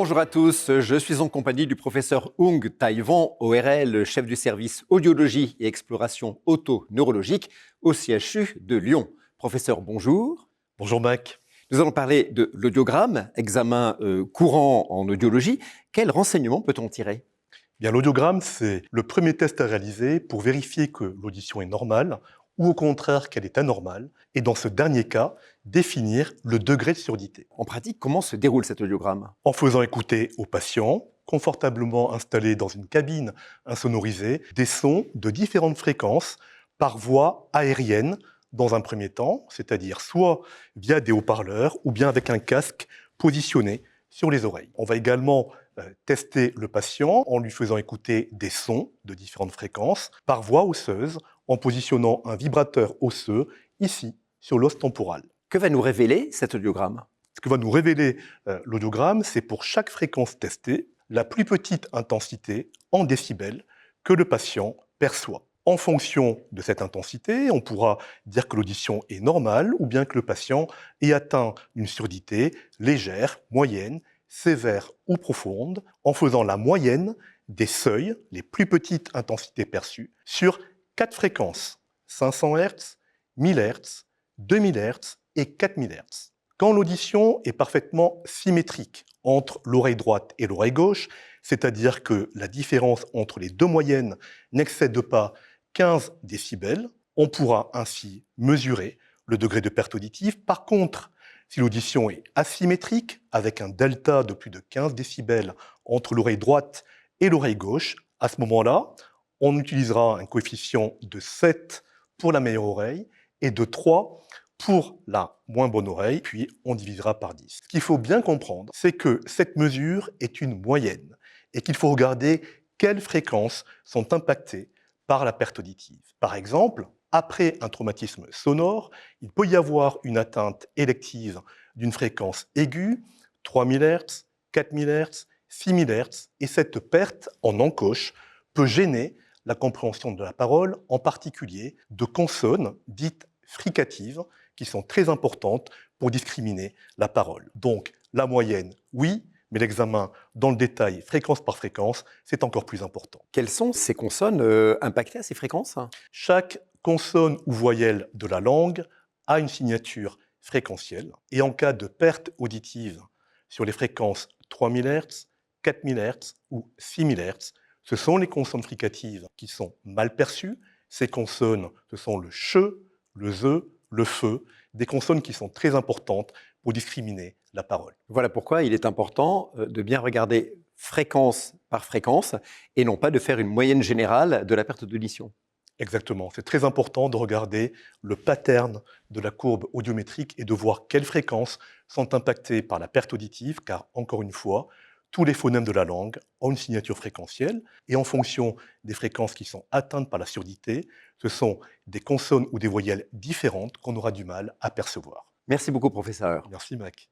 Bonjour à tous, je suis en compagnie du professeur Ung Taïwan, ORL, chef du service audiologie et exploration auto-neurologique au CHU de Lyon. Professeur, bonjour. Bonjour Mac. Nous allons parler de l'audiogramme, examen courant en audiologie. Quels renseignements peut-on tirer ? Bien, l'audiogramme, c'est le premier test à réaliser pour vérifier que l'audition est normale ou au contraire qu'elle est anormale, et dans ce dernier cas, définir le degré de surdité. En pratique, comment se déroule cet audiogramme ? En faisant écouter au patient, confortablement installé dans une cabine insonorisée, des sons de différentes fréquences par voie aérienne dans un premier temps, c'est-à-dire soit via des haut-parleurs ou bien avec un casque positionné sur les oreilles. On va également tester le patient en lui faisant écouter des sons de différentes fréquences par voie osseuse en positionnant un vibrateur osseux ici sur l'os temporal. Que va nous révéler cet audiogramme ? Ce que va nous révéler l'audiogramme, c'est pour chaque fréquence testée, la plus petite intensité en décibels que le patient perçoit. En fonction de cette intensité, on pourra dire que l'audition est normale ou bien que le patient ait atteint une surdité légère, moyenne, sévère ou profonde, en faisant la moyenne des seuils, les plus petites intensités perçues, sur 4 fréquences, 500 Hz, 1000 Hz, 2000 Hz et 4000 Hz. Quand l'audition est parfaitement symétrique entre l'oreille droite et l'oreille gauche, c'est-à-dire que la différence entre les deux moyennes n'excède pas 15 décibels, on pourra ainsi mesurer le degré de perte auditive. Par contre, si l'audition est asymétrique, avec un delta de plus de 15 décibels entre l'oreille droite et l'oreille gauche, à ce moment-là, on utilisera un coefficient de 7 pour la meilleure oreille et de 3 pour la moins bonne oreille, puis on divisera par 10. Ce qu'il faut bien comprendre, c'est que cette mesure est une moyenne et qu'il faut regarder quelles fréquences sont impactées par la perte auditive. Par exemple, après un traumatisme sonore, il peut y avoir une atteinte élective d'une fréquence aiguë, 3000 Hz, 4000 Hz, 6000 Hz, et cette perte en encoche peut gêner la compréhension de la parole, en particulier de consonnes dites fricatives, qui sont très importantes pour discriminer la parole. Donc, la moyenne, oui, mais l'examen dans le détail, fréquence par fréquence, c'est encore plus important. Quelles sont ces consonnes impactées à ces fréquences ? Chaque consonne ou voyelle de la langue a une signature fréquentielle, et en cas de perte auditive sur les fréquences 3000 Hz, 4000 Hz ou 6000 Hz, ce sont les consonnes fricatives qui sont mal perçues. Ces consonnes, ce sont le che, le ze, le feu, des consonnes qui sont très importantes pour discriminer la parole. Voilà pourquoi il est important de bien regarder fréquence par fréquence et non pas de faire une moyenne générale de la perte d'audition. Exactement, c'est très important de regarder le pattern de la courbe audiométrique et de voir quelles fréquences sont impactées par la perte auditive, car encore une fois, tous les phonèmes de la langue ont une signature fréquentielle, et en fonction des fréquences qui sont atteintes par la surdité, ce sont des consonnes ou des voyelles différentes qu'on aura du mal à percevoir. Merci beaucoup, professeur. Merci Mac.